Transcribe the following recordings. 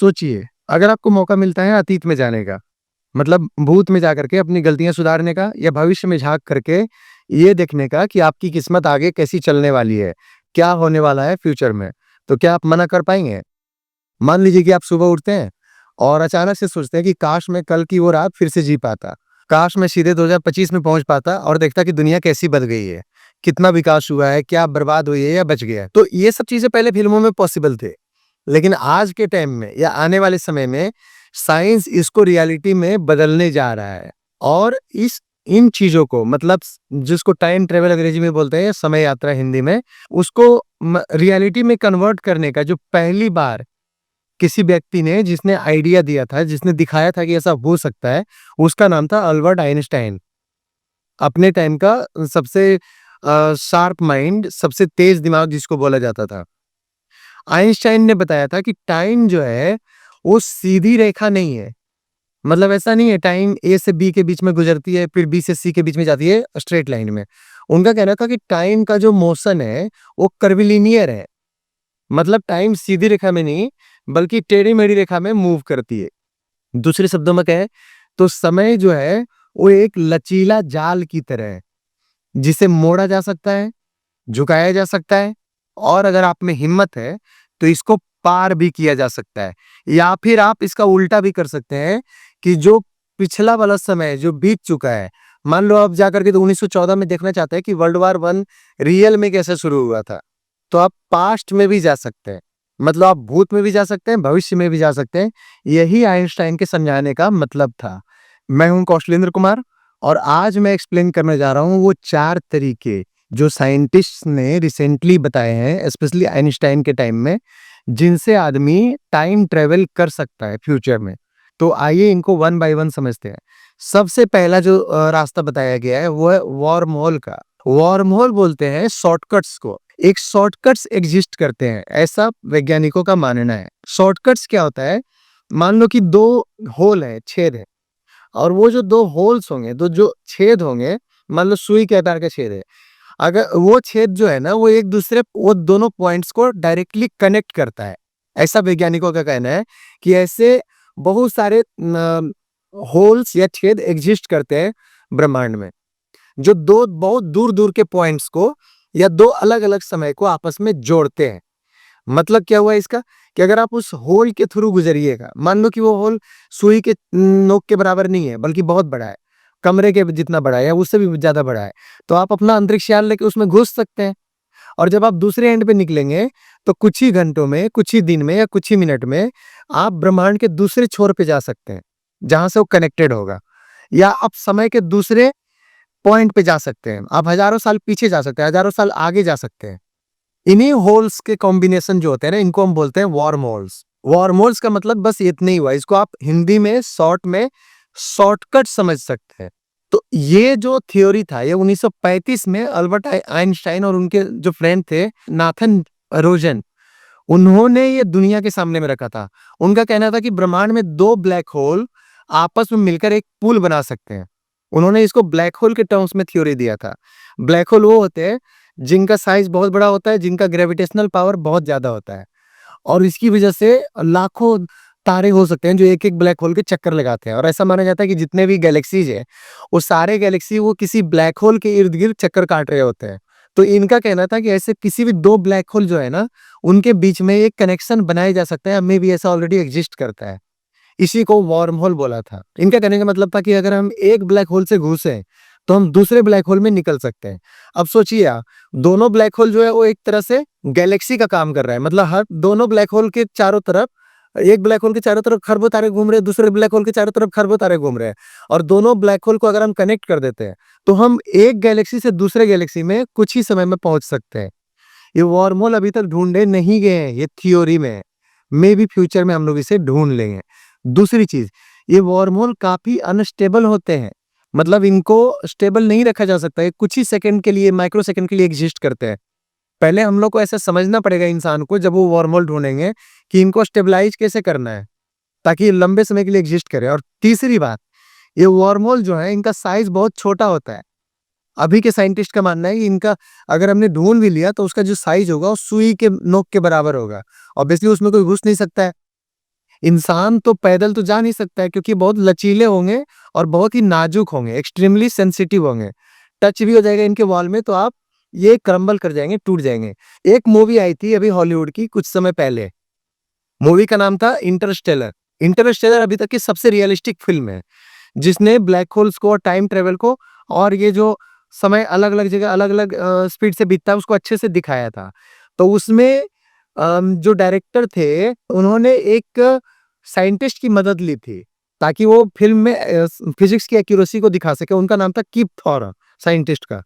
सोचिए, अगर आपको मौका मिलता है अतीत में जाने का, मतलब भूत में जाकर के अपनी गलतियाँ सुधारने का या भविष्य में झाँक करके ये देखने का कि आपकी किस्मत आगे कैसी चलने वाली है, क्या होने वाला है फ्यूचर में, तो क्या आप मना कर पाएँगे? मान लीजिए कि आप सुबह उठते हैं और अचानक से सोचते हैं कि काश मैं कल की वो रात फिर से जी पाता। काश मैं सीधे 2025 में पहुँच पाता और देखता कि दुनिया कैसी बदल गई है, कितना विकास हुआ है, क्या बर्बाद हुई है या बच गया है। तो ये सब चीज़ें पहले फ़िल्मों में पॉसिबल थे। लेकिन आज के टाइम में या आने वाले समय में साइंस इसको रियलिटी में बदलने जा रहा है और इस इन चीज़ों को मतलब जिसको टाइम ट्रैवल अंग्रेजी में बोलते हैं, समय यात्रा हिंदी में, उसको रियलिटी में कन्वर्ट करने का जो पहली बार किसी व्यक्ति ने जिसने आइडिया दिया था, जिसने दिखाया था कि ऐसा हो सकता है, उसका नाम था अल्बर्ट आइंस्टाइन। अपने टाइम का सबसे शार्प माइंड, सबसे तेज दिमाग जिसको बोला जाता था। आइंस्टाइन ने बताया था कि टाइम जो है, वो सीधी रेखा नहीं है। मतलब ऐसा नहीं है टाइम ए से बी के बीच में गुजरती है, फिर बी से सी के बीच में जाती है स्ट्रेट लाइन में। उनका कहना था कि टाइम का जो मोशन है, वो कर्विलिनियर है। मतलब टाइम सीधी रेखा में नहीं, बल्कि टेढ़ी-मेढ़ी रेखा में मूव करती है। दूसरे शब्दों में कहें, तो समय जो है, वो एक लचीला जाल की तरह है, जिसे मोड़ा जा सकता है, झुकाया जा सकता है और अगर आप में हिम्मत है, तो इसको पार भी किया जा सकता है। या फिर आप इसका उल्टा भी कर सकते हैं कि जो पिछला वाला समय जो बीत चुका है, मान लो आप जाकर के तो 1914 में देखना चाहते हैं कि वर्ल्ड वार 1 रियल में कैसे शुरू हुआ था, तो आप पास्ट में भी जा सकते हैं। मतलब आप भूत में भी जा सकते हैं, भविष्य में भी जा सकते हैं। यही आइंस्टाइन के समझाने का मतलब था। मैं हूँ कौशलेंद्र कुमार और आज मैं एक्सप्लेन करने जा रहा हूँ वो 4 तरीके जो साइंटिस्ट्स ने रिसेंटली बताए हैं, स्पेशली आइंस्टाइन के टाइम में, जिनसे आदमी टाइम ट्रेवल कर सकता है फ्यूचर में। तो आइए इनको वन बाय वन समझते हैं। सबसे पहला जो रास्ता बताया गया है वो है वर्म होल का। वर्म होल बोलते हैं शॉर्टकट्स को। एक शॉर्टकट्स एग्जिस्ट करते हैं, ऐसा वैज्ञानिकों का मानना है। शॉर्टकट्स क्या होता है? मान लो कि 2 होल है, छेद है और वो जो 2 होल्स होंगे, तो जो छेद होंगे, मान लो सुई के आकार का छेद है। अगर वो छेद जो है ना, वो एक दूसरे वो दोनों पॉइंट्स को डायरेक्टली कनेक्ट करता है। ऐसा वैज्ञानिकों का कहना है कि ऐसे बहुत सारे होल्स या छेद एग्जिस्ट करते हैं ब्रह्मांड में, जो 2 बहुत दूर-दूर के पॉइंट्स को या 2 अलग-अलग समय को आपस में जोड़ते हैं। मतलब क्या हुआ इसका कि अगर आप उस होल के थ्रू गुजरिएगा, मान लो कि वो होल सुई के नोक के बराबर नहीं है, बल्कि बहुत बड़ा है, कमरे के जितना बड़ा है या उससे भी ज़्यादा बड़ा है, तो आप अपना अंतरिक्ष यान लेके उसमें घुस सकते हैं और जब आप दूसरे एंड पे निकलेंगे, तो कुछ ही घंटों में, कुछ ही दिन में या कुछ ही मिनट में आप ब्रह्मांड के दूसरे छोर पे जा सकते हैं, जहाँ से वो कनेक्टेड होगा या आप समय के दूसरे पॉइंट पे जा सकते हैं। आप हज़ारों साल पीछे जा सकते हैं, हज़ारों साल आगे जा सकते हैं। इन्हीं होल्स के कॉम्बिनेशन जो होते हैं ना, इनको हम बोलते हैं वर्म होल्स। वर्म होल्स का मतलब बस इतना ही हुआ। इसको आप हिंदी में शॉर्ट में शॉर्टकट समझ सकते हैं। तो ये जो थ्योरी था, ये 1935 में अल्बर्ट आइंस्टाइन और उनके जो फ्रेंड थे नाथन रोजन, उन्होंने ये दुनिया के सामने में रखा था। उनका कहना था कि ब्रह्मांड में 2 ब्लैक होल आपस में मिलकर एक पुल बना सकते हैं। उन्होंने इसको ब्लैक होल के टर्म्स में थ्योरी दिया था। ब्लैक होल वो होते हैं जिनका साइज बहुत बड़ा होता है, जिनका ग्रेविटेशनल पावर बहुत ज़्यादा होता है और इसकी वजह से लाखों तारे हो सकते हैं जो एक-एक ब्लैक होल के चक्कर लगाते हैं और ऐसा माना जाता है कि जितने भी गैलेक्सीज़ हैं, वो सारे गैलेक्सी वो किसी ब्लैक होल के इर्द-गिर्द चक्कर काट रहे होते हैं। तो इनका कहना था कि ऐसे किसी भी 2 ब्लैक होल जो है ना, उनके बीच में एक कनेक्शन बनाया जा सकता है, मे बी ऐसा ऑलरेडी एक्जिस्ट करता है। इसी को वर्म होल बोला था। इनका कहने का मतलब था कि अगर हम एक ब्लैक होल से घुसे, तो हम दूसरे ब्लैक होल में निकल सकते हैं। अब सोचिए आप, दोनों ब्लैक होल जो है वो एक तरह से गैलेक्सी का काम कर रहा है। मतलब हर दोनों ब्लैक होल के चारों तरफ एक ब्लैक होल के चारों तरफ खरबों तारे घूम रहे हैं, दूसरे ब्लैक होल के चारों तरफ खरबों तारे घूम रहे हैं और दोनों ब्लैक होल को अगर हम कनेक्ट कर देते हैं, तो हम एक गैलेक्सी से दूसरे गैलेक्सी में कुछ ही समय में पहुंच सकते हैं। ये वर्म होल अभी तक ढूँढे नहीं गए हैं, ये थ्योरी में है। मे बी फ्यूचर में हम लोग इसे ढूँढ लेंगे। दूसरी चीज़, ये वर्म होल काफ़ी अनस्टेबल होते हैं। मतलब इनको स्टेबल नहीं रखा जा सकता, ये कुछ ही सेकंड के लिए, माइक्रो सेकंड के लिए एक्जिस्ट करते हैं। पहले हम लोग को ऐसा समझना पड़ेगा इंसान को जब वो वर्म होल ढूँढेंगे कि इनको स्टेबलाइज़ कैसे करना है, ताकि ये लंबे समय के लिए एक्जिस्ट करे। और तीसरी बात, ये वर्म होल जो है इनका साइज़ बहुत छोटा होता है। अभी के साइंटिस्ट का मानना है कि इनका अगर हमने ढूँढ भी लिया तो उसका जो साइज़ होगा वो सुई के नोक के बराबर होगा। ऑब्वियसली उसमें कोई घुस नहीं सकता है। इंसान तो पैदल तो जा नहीं सकता है क्योंकि बहुत लचीले होंगे और बहुत ही नाजुक होंगे, एक्सट्रीमली सेंसिटिव होंगे। टच भी हो जाएगा इनके वॉल में तो आप ये क्रम्बल कर जाएँगे, टूट जाएँगे। एक मूवी आई थी अभी हॉलीवुड की कुछ समय पहले, मूवी का नाम था इंटरस्टेलर। इंटरस्टेलर अभी तक की सबसे रियलिस्टिक फ़िल्म है, जिसने ब्लैक होल्स को और टाइम ट्रैवल को और ये जो समय अलग-अलग जगह अलग-अलग स्पीड से बीतता है उसको अच्छे से दिखाया था। तो उसमें जो डायरेक्टर थे उन्होंने एक साइंटिस्ट की मदद ली थी, ताकि वो फ़िल्म में फिज़िक्स की एक्यूरेसी को दिखा सके। उनका नाम था किप थॉर साइंटिस्ट का।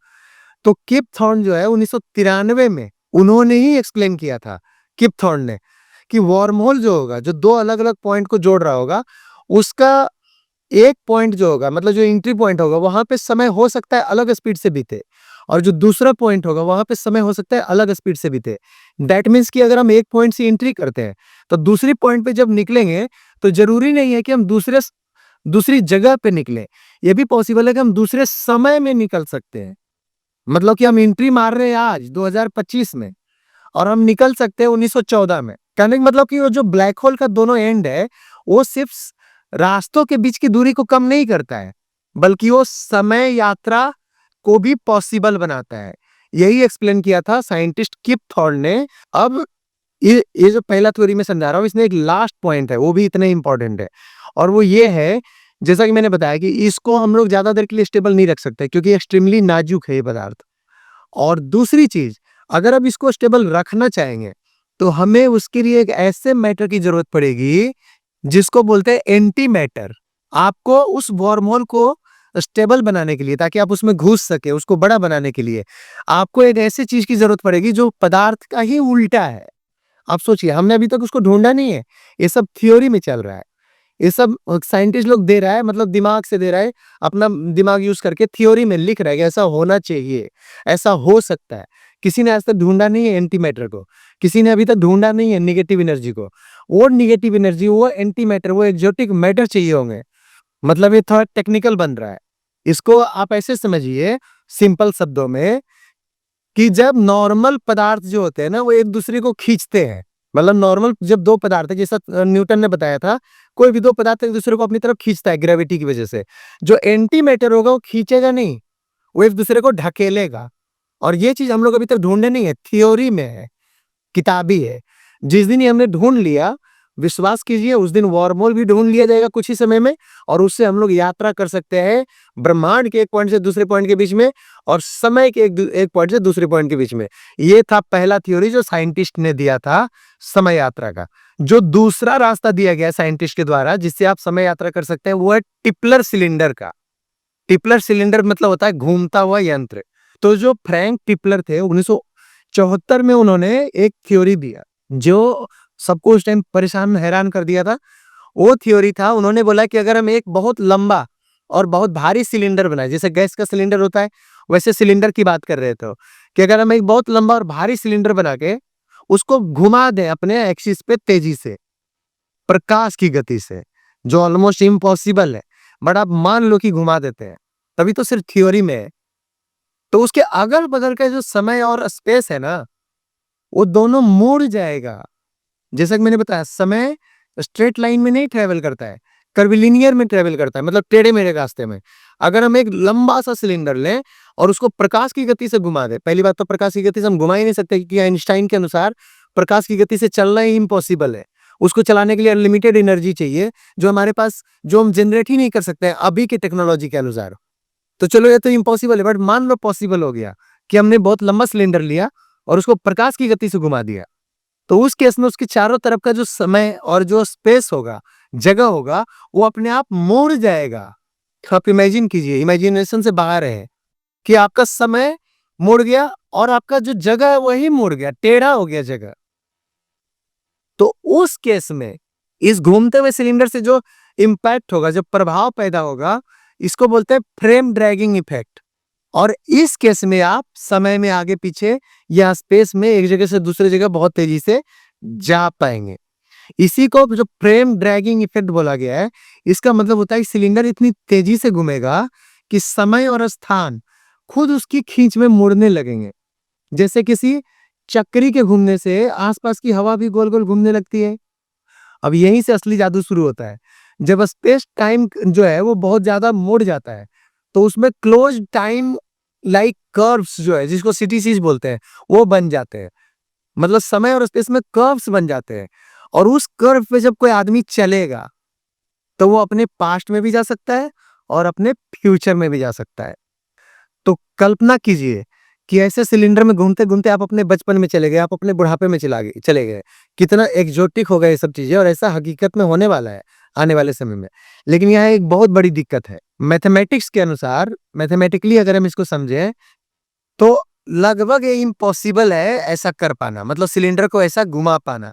तो किप थॉर्न जो है 1993 में उन्होंने ही एक्सप्लेन किया था, किप थॉर्न ने, कि वर्महोल जो होगा, जो 2 अलग-अलग पॉइंट को जोड़ रहा होगा, उसका एक पॉइंट जो होगा मतलब जो एंट्री पॉइंट होगा, वहाँ पे समय हो सकता है अलग स्पीड से बीते और जो दूसरा पॉइंट होगा, वहाँ पे समय हो सकता है अलग स्पीड से बीते। दैट मीन्स कि अगर हम एक पॉइंट से एंट्री करते हैं, तो दूसरी पॉइंट पे जब निकलेंगे, तो ज़रूरी नहीं है कि हम दूसरी जगह पे निकलें। ये भी पॉसिबल है कि हम दूसरे समय में निकल सकते हैं। मतलब कि हम एंट्री मार रहे हैं आज 2025 में और हम निकल सकते हैं 1914 में। कहने का मतलब कि वो जो ब्लैक होल का दोनों एंड है, वो सिर्फ रास्तों के बीच की दूरी को कम नहीं करता है, बल्कि वो समय यात्रा को भी पॉसिबल बनाता है। यही एक्सप्लेन किया था साइंटिस्ट किप थॉर्न ने। अब ये जो पहला थ्योरी मैं समझा रहा हूँ, इसमें एक लास्ट पॉइंट है, वो भी इतना इम्पोर्टेंट है और वो ये है, जैसा कि मैंने बताया कि इसको हम लोग ज़्यादा देर के लिए स्टेबल नहीं रख सकते क्योंकि एक्सट्रीमली नाजुक है ये पदार्थ। और दूसरी चीज़, अगर आप इसको स्टेबल रखना चाहेंगे, तो हमें उसके लिए एक ऐसे मैटर की ज़रूरत पड़ेगी, जिसको बोलते हैं एंटी मैटर। आपको उस वर्महोल को स्टेबल बनाने के लिए, ताकि आप उसमें घुस सकें, उसको बड़ा बनाने के लिए, आपको एक ऐसी चीज़ की ज़रूरत पड़ेगी जो पदार्थ का ही उल्टा है। आप सोचिए, हमने अभी तक उसको ढूँढा नहीं है, ये सब थ्योरी में चल रहा है। ये सब साइंटिस्ट लोग दे रहा है, मतलब दिमाग से दे रहा है, अपना दिमाग यूज़ करके थ्योरी में लिख रहा है कि ऐसा होना चाहिए, ऐसा हो सकता है। किसी ने आज तक ढूँढा नहीं है एंटी मैटर को, किसी ने अभी तक ढूँढा नहीं है नेगेटिव एनर्जी को। वो नेगेटिव एनर्जी, वो एंटी मैटर, वो एक्सोटिक मैटर चाहिए होंगे। मतलब ये थोड़ा टेक्निकल बन रहा है। इसको आप ऐसे समझिए सिंपल शब्दों में, कि जब नॉर्मल पदार्थ जो होते हैं ना, वो एक दूसरे को खींचते हैं। मतलब नॉर्मल जब 2 पदार्थ है, जैसा न्यूटन ने बताया था, कोई भी 2 पदार्थ एक दूसरे को अपनी तरफ खींचता है ग्रेविटी की वजह से। जो एंटी मैटर होगा वो खींचेगा नहीं, वो एक दूसरे को ढकेलेगा। और ये चीज़ हम लोग अभी तक ढूँढे नहीं है, थ्योरी में है, किताबी है। जिस दिन ये हमने ढूँढ लिया, विश्वास कीजिए उस दिन वर्महोल भी ढूँढ लिया जाएगा कुछ ही समय में और उससे हम लोग यात्रा कर सकते हैं ब्रह्मांड के एक पॉइंट से दूसरे पॉइंट के बीच में और समय के एक पॉइंट से दूसरे पॉइंट के बीच में। ये था पहला थ्योरी जो साइंटिस्ट ने दिया था समय यात्रा का। जो दूसरा रास्ता दिया गया साइंटिस्ट के द्वारा जिससे आप समय यात्रा कर सकते हैं, वो है टिपलर सिलेंडर का। टिपलर सिलेंडर मतलब होता है घूमता हुआ यंत्र। तो जो फ्रैंक टिपलर थे 1974 में उन्होंने एक थ्योरी दिया, जो सबको उस टाइम परेशान हैरान कर दिया था। वो थ्योरी था, उन्होंने बोला कि अगर हम एक बहुत लंबा और बहुत भारी सिलेंडर बनाए, जैसे गैस का सिलेंडर होता है, वैसे सिलेंडर की बात कर रहे थे वो, कि अगर हम एक बहुत लंबा और भारी सिलेंडर बना के उसको घुमा दें अपने एक्सिस पे तेजी से, प्रकाश की गति से, जो ऑलमोस्ट इम्पॉसिबल है, बट आप मान लो कि घुमा देते हैं, तभी तो सिर्फ थ्योरी में है। तो उसके अगल-बगल का जो समय और स्पेस है ना, वो दोनों मुड़ जाएगा। जैसा कि मैंने बताया, समय स्ट्रेट लाइन में नहीं ट्रैवल करता है, कर्विलिनियर में ट्रैवल करता है, मतलब टेढ़े-मेढ़े रास्ते में। अगर हम एक लंबा-सा सिलेंडर लें और उसको प्रकाश की गति से घुमा दें, पहली बात तो प्रकाश की गति से हम घुमा ही नहीं सकते क्योंकि आइंस्टाइन के अनुसार प्रकाश की गति से चलना ही इम्पॉसिबल है। उसको चलाने के लिए अनलिमिटेड एनर्जी चाहिए, जो हमारे पास जो हम जनरेट ही नहीं कर सकते हैं अभी की टेक्नोलॉजी के अनुसार। तो चलो ये तो इम्पॉसिबल है, बट मान लो पॉसिबल हो गया कि हमने बहुत लंबा सिलेंडर लिया और उसको प्रकाश की गति से घुमा दिया। तो उस केस में उसके चारों तरफ का जो समय और जो स्पेस होगा, जगह होगा, वो अपने आप मुड़ जाएगा। आप इमेजिन कीजिए, इमेजिनेशन से बाहर है कि आपका समय मुड़ गया और आपका जो जगह है वही मुड़ गया, टेढ़ा हो गया जगह। तो उस केस में इस घूमते हुए सिलेंडर से जो इम्पैक्ट होगा, जो प्रभाव पैदा होगा, इसको बोलते हैं फ्रेम ड्रैगिंग इफेक्ट। और इस केस में आप समय में आगे पीछे या स्पेस में एक जगह से दूसरी जगह बहुत तेजी से जा पाएंगे। इसी को जो फ्रेम ड्रैगिंग इफेक्ट बोला गया है, इसका मतलब होता है कि सिलेंडर इतनी तेजी से घूमेगा कि समय और स्थान खुद उसकी खींच में मुड़ने लगेंगे। जैसे किसी चक्री के घूमने से आसपास की हवा भी गोल गोल घूमने लगती है। अब यहीं से असली जादू शुरू होता है। जब स्पेस टाइम जो है वो बहुत ज़्यादा मुड़ जाता है, तो उसमें क्लोज़ टाइम लाइक कर्व्स जो है जिसको सीटीसीज़ बोलते हैं, वो बन जाते हैं। मतलब समय और स्पेस में कर्व्स बन जाते हैं और उस कर्व पे जब कोई आदमी चलेगा, तो वो अपने पास्ट में भी जा सकता है और अपने फ्यूचर में भी जा सकता है। तो कल्पना कीजिए कि ऐसे सिलेंडर में घूमते-घूमते आप अपने बचपन में चले गए, आप अपने बुढ़ापे में चले गए। कितना एक्सोटिक होगा ये सब चीज़ें और ऐसा हकीकत में होने वाला है, आने वाले समय में। लेकिन यहाँ एक बहुत बड़ी दिक्कत है। मैथमेटिक्स के अनुसार मैथमेटिकली अगर हम इसको समझें, तो लगभग ये इम्पॉसिबल है ऐसा कर पाना, मतलब सिलेंडर को ऐसा घुमा पाना।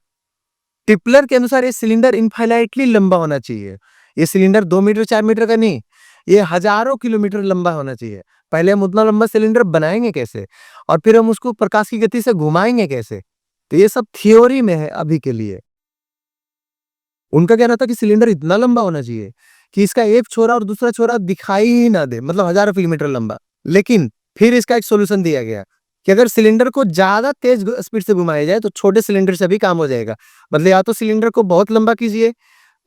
टिपलर के अनुसार ये सिलेंडर इनफाइनाइटली लंबा होना चाहिए। ये सिलेंडर 2 मीटर 4 मीटर का नहीं, ये हज़ारों किलोमीटर लंबा होना चाहिए। पहले हम उतना लंबा सिलेंडर बनाएँगे कैसे? और फिर हम उसको प्रकाश की गति से घुमाएँगे कैसे? तो ये सब थ्योरी में है अभी के लिए। उनका कहना था कि सिलेंडर इतना लंबा होना चाहिए कि इसका एक छोरा और दूसरा छोरा दिखाई ही ना दे, मतलब हज़ारों किलोमीटर लंबा। लेकिन फिर इसका एक सॉल्यूशन दिया गया कि अगर सिलेंडर को ज़्यादा तेज़ स्पीड से घुमाया जाए तो छोटे सिलेंडर से भी काम हो जाएगा। मतलब या तो सिलेंडर को बहुत लंबा कीजिए,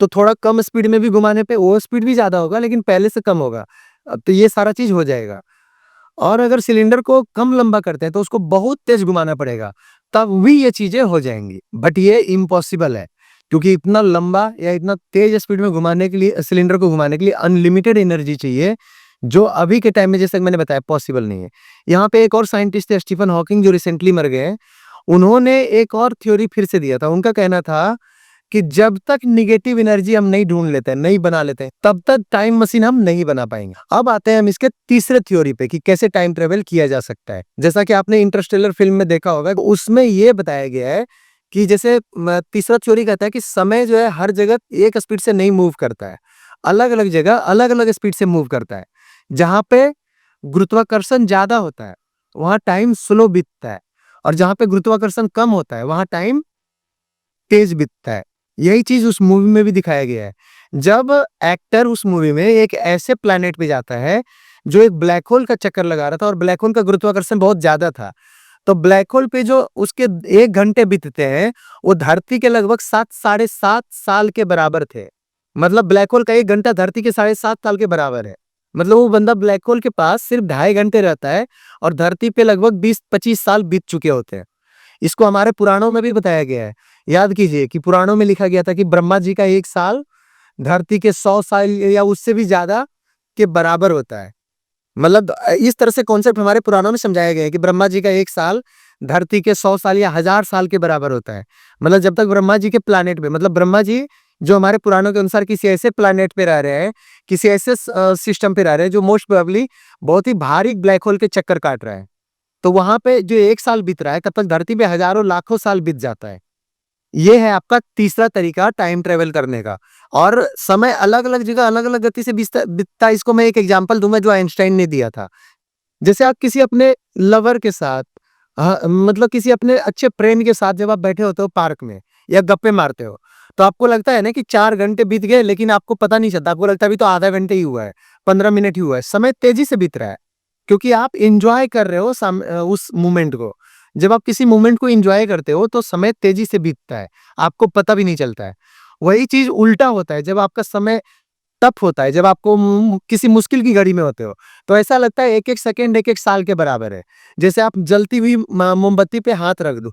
तो थोड़ा कम स्पीड में भी घुमाने पे वो स्पीड भी ज़्यादा होगा लेकिन पहले से कम होगा। तो ये सारा चीज़ हो जाएगा। और अगर सिलेंडर को कम लंबा करते हैं तो उसको बहुत तेज़ घुमाना पड़ेगा, तब भी ये चीज़ें हो जाएँगी। बट ये इम्पॉसिबल है, क्योंकि इतना लंबा या इतना तेज़ स्पीड में घुमाने के लिए सिलेंडर को घुमाने के लिए अनलिमिटेड एनर्जी चाहिए, जो अभी के टाइम में जैसे मैंने बताया पॉसिबल नहीं है। यहाँ पे एक और साइंटिस्ट थे स्टीफन हॉकिंग जो रिसेंटली मर गए हैं। उन्होंने एक और थ्योरी फिर से दिया था। उनका कहना था कि जब तक नेगेटिव एनर्जी हम नहीं ढूँढ लेते हैं, नहीं बना लेते हैं, तब तक टाइम मशीन हम नहीं बना पाएँगे। अब आते हैं हम इसके तीसरे थ्योरी पे कि कैसे टाइम ट्रैवल किया जा सकता है। जैसा कि आपने इंटरस्टेलर फ़िल्म में देखा होगा, तो उसमें ये बताया गया है कि जैसे तीसरा थ्योरी कहता है कि समय जो है हर जगह एक स्पीड से नहीं मूव करता है। अलग-अलग जगह अलग-अलग स्पीड से मूव करता है। जहाँ पे गुरुत्वाकर्षण ज़्यादा होता है, वहाँ टाइम स्लो बीतता है और जहाँ पे गुरुत्वाकर्षण कम होता है, वहाँ टाइम तेज़ बीतता है। यही चीज़ उस मूवी में भी दिखाया गया है। जब एक्टर उस मूवी में एक ऐसे प्लैनेट पे जाता है, जो एक ब्लैक होल का चक्कर लगा रहा था और ब्लैक होल का गुरुत्वाकर्षण बहुत ज़्यादा था। तो ब्लैक होल पे जो उसके 1 घंटे बीतते हैं, वो धरती के लगभग 7 साढ़े 7 साल के बराबर थे। मतलब ब्लैक होल का 1 घंटा धरती के साढ़े 7 साल के बराबर है। मतलब वो बंदा ब्लैक होल के पास सिर्फ ढाई घंटे रहता है और धरती पे लगभग 20-25 साल बीत चुके होते हैं। इसको हमारे पुराणों में भी बताया गया है। याद कीजिए कि पुराणों में लिखा गया था कि ब्रह्मा जी का 1 साल धरती के 100 साल या उससे भी ज़्यादा के बराबर होता है। मतलब इस तरह से कॉन्सेप्ट हमारे पुराणों में समझाया गया है कि ब्रह्मा जी का 1 साल धरती के 100 साल या 1000 साल के बराबर होता है। मतलब जब तक ब्रह्मा जी के प्लैनेट पे, मतलब ब्रह्मा जी जो हमारे पुराणों के अनुसार किसी ऐसे प्लैनेट पे रह रहे हैं, किसी ऐसे सिस्टम पे रह रहे हैं जो मोस्ट प्रोबेबली बहुत ही भारी ब्लैक होल के चक्कर काट रहा है। तो वहाँ पे जो 1 साल बीत रहा है, तब तक धरती पे हज़ारों लाखों साल बीत जाता है। ये है आपका तीसरा तरीका टाइम ट्रैवल करने का। और समय अलग-अलग जगह अलग-अलग गति से बीतता है। इसको मैं एक एग्ज़ाम्पल दूँगा जो आइंस्टाइन ने दिया था। जैसे आप किसी अपने लवर के साथ मतलब किसी अपने अच्छे फ्रेंड के साथ जब आप बैठे होते हो पार्क में या गप्पे मारते हो, तो आपको लगता है ना कि 4 घंटे बीत गए लेकिन आपको पता नहीं चलता। आपको लगता है अभी तो आधा घंटे ही हुआ है, 15 मिनट ही हुआ है। समय तेज़ी से बीत रहा है, क्योंकि आप एन्जॉय कर रहे हो उस मोमेंट को। जब आप किसी मोमेंट को एन्जॉय करते हो तो समय तेज़ी से बीतता है, आपको पता भी नहीं चलता है। वही चीज़ उल्टा होता है जब आपका समय तब होता है जब आपको किसी मुश्किल की घड़ी में होते हो, तो ऐसा लगता है 1-1 सेकंड 1-1 साल के बराबर है। जैसे आप जलती हुई मोमबत्ती पे हाथ रख दो,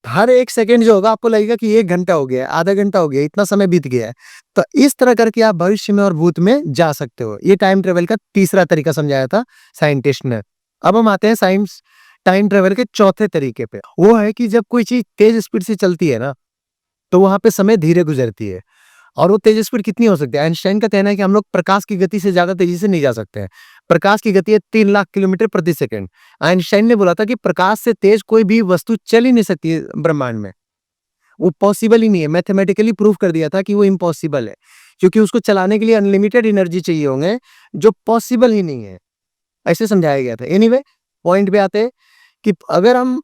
हर 1 सेकंड जो होगा आपको लगेगा कि 1 घंटा हो गया है, आधा घंटा हो गया है, इतना समय बीत गया है। तो इस तरह करके आप भविष्य में और भूत में जा सकते हो। ये टाइम ट्रैवल का तीसरा तरीका समझाया था साइंटिस्ट ने। अब हम आते हैं साइंस टाइम ट्रैवल के चौथे तरीके पे। वो है कि जब कोई चीज़ तेज़ स्पीड से चलती है ना, तो वहाँ पे समय धीरे गुज़रती है। और वो तेज़ स्पीड कितनी हो सकती है? आइंस्टाइन का कहना है कि हम लोग प्रकाश की गति से ज़्यादा तेज़ी से नहीं जा सकते हैं। प्रकाश की गति है 3 लाख किलोमीटर प्रति सेकंड। आइंस्टाइन ने बोला था कि प्रकाश से तेज़ कोई भी वस्तु चल ही नहीं सकती है ब्रह्मांड में। वो पॉसिबल ही नहीं है। मैथमेटिकली प्रूव कर दिया था कि वो इम्पॉसिबल है, क्योंकि उसको चलाने के लिए अनलिमिटेड एनर्जी चाहिए होंगे, जो पॉसिबल ही नहीं है। ऐसे समझाया गया था। एनीवे पॉइंट पे आते हैं कि अगर हम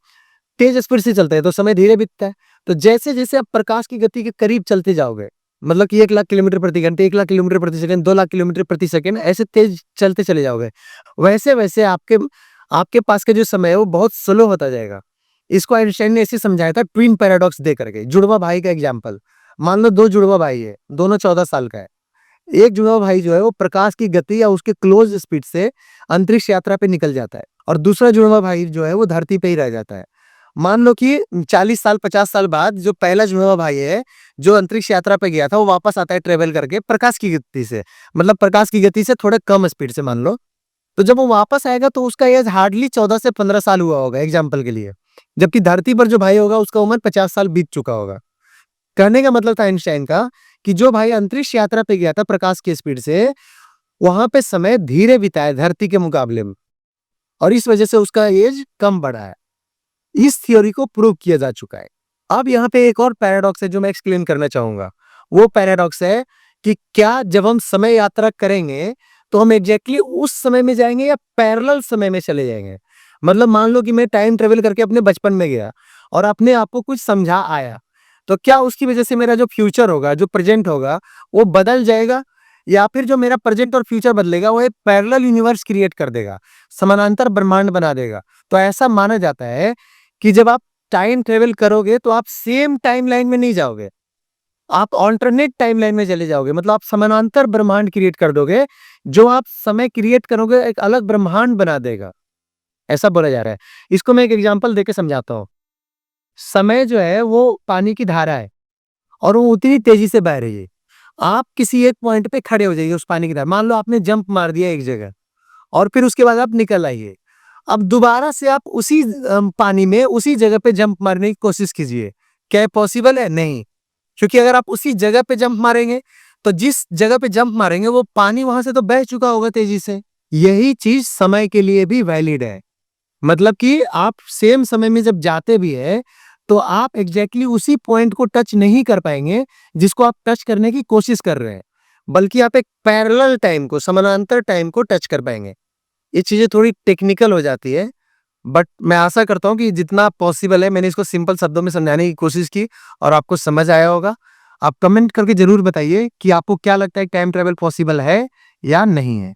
तेज स्पीड से चलते हैं तो समय धीरे बीतता है। तो जैसे-जैसे आप प्रकाश की गति के करीब चलते जाओगे, मतलब कि 1 लाख किलोमीटर प्रति घंटे, 1 लाख किलोमीटर प्रति सेकंड, 2 लाख किलोमीटर प्रति सेकंड ऐसे तेज चलते चले जाओगे। वैसे-वैसे आपके आपके पास का जो समय है वो बहुत स्लो होता जाएगा। इसको आइंस्टाइन ने ऐसे समझाया था ट्विन पैराडॉक्स दे करके, जुड़वा भाई का एग्जाम्पल। मान लो 2 जुड़वा भाई है, दोनों 14 साल का है। एक जुड़वा भाई जो है वो प्रकाश की गति या उसके क्लोज स्पीड से अंतरिक्ष यात्रा पे निकल जाता है और दूसरा जुड़वा भाई जो है वो धरती पे ही रह जाता है। मान लो कि 40 साल 50 साल बाद जो पहला जुड़वा भाई है, जो अंतरिक्ष यात्रा पे गया था, वो वापस आता है ट्रेवल करके प्रकाश की गति से, मतलब प्रकाश की गति से थोड़े कम स्पीड से मान लो। तो जब वो वापस आएगा तो उसका एज हार्डली 14 से 15 साल हुआ होगा एग्जाम्पल के लिए। जबकि धरती पर जो भाई होगा उसका उम्र 50 साल बीत चुका होगा। कहने का मतलब था आइंस्टाइन का कि जो भाई अंतरिक्ष यात्रा पे गया था प्रकाश की स्पीड से, वहां पे समय धीरे बिताया धरती के मुकाबले में और इस वजह से उसका एज कम बढ़ा है। इस थ्योरी को प्रूव किया जा चुका है। अब यहाँ पे एक और पैराडॉक्स है जो मैं एक्सप्लेन करना चाहूंगा। वो पैराडॉक्स है कि क्या जब हम समय यात्रा करेंगे तो हम एग्जैक्टली उस समय में जाएंगे या पैरेलल समय में चले जाएंगे। मतलब मान लो कि मैं टाइम ट्रेवल करके अपने बचपन में गया और अपने आप को कुछ समझा आया, तो क्या उसकी वजह से मेरा जो फ्यूचर होगा, जो प्रेजेंट होगा, वो बदल जाएगा या फिर जो मेरा प्रेजेंट और फ्यूचर बदलेगा वो एक पैरेलल यूनिवर्स क्रिएट कर देगा, समानांतर ब्रह्मांड बना देगा। तो ऐसा माना जाता है कि जब आप टाइम ट्रेवल करोगे तो आप सेम टाइमलाइन में नहीं जाओगे, आप ऑल्टरनेट टाइमलाइन में चले जाओगे। मतलब आप समानांतर ब्रह्मांड क्रिएट कर दोगे, जो आप समय क्रिएट करोगे एक अलग ब्रह्मांड बना देगा, ऐसा बोला जा रहा है। इसको मैं एक एग्जांपल देके समझाता हूँ। समय जो है वो पानी की धारा है और वो उतनी तेजी से बह रही है। आप किसी एक पॉइंट पे खड़े हो जाइए उस पानी की धारा, मान लो आपने जंप मार दिया एक जगह और फिर उसके बाद आप निकल आइए। अब दोबारा से आप उसी पानी में उसी जगह पे जंप मारने की कोशिश कीजिए। क्या ये पॉसिबल है? नहीं। क्योंकि अगर आप उसी जगह पे जंप मारेंगे तो जिस जगह पे जंप मारेंगे वो पानी वहां से तो बह चुका होगा तेजी से। यही चीज समय के लिए भी वैलिड है। मतलब कि आप सेम समय में जब जाते भी है तो आप एग्जैक्टली उसी पॉइंट को टच नहीं कर पाएंगे जिसको आप टच करने की कोशिश कर रहे हैं, बल्कि आप एक पैरेलल टाइम को, समानांतर टाइम को टच कर पाएंगे। ये चीजें थोड़ी टेक्निकल हो जाती है, बट मैं आशा करता हूँ कि जितना पॉसिबल है मैंने इसको सिंपल शब्दों में समझाने की कोशिश की और आपको समझ आया होगा। आप कमेंट करके जरूर बताइए कि आपको क्या लगता है टाइम ट्रैवल पॉसिबल है या नहीं है।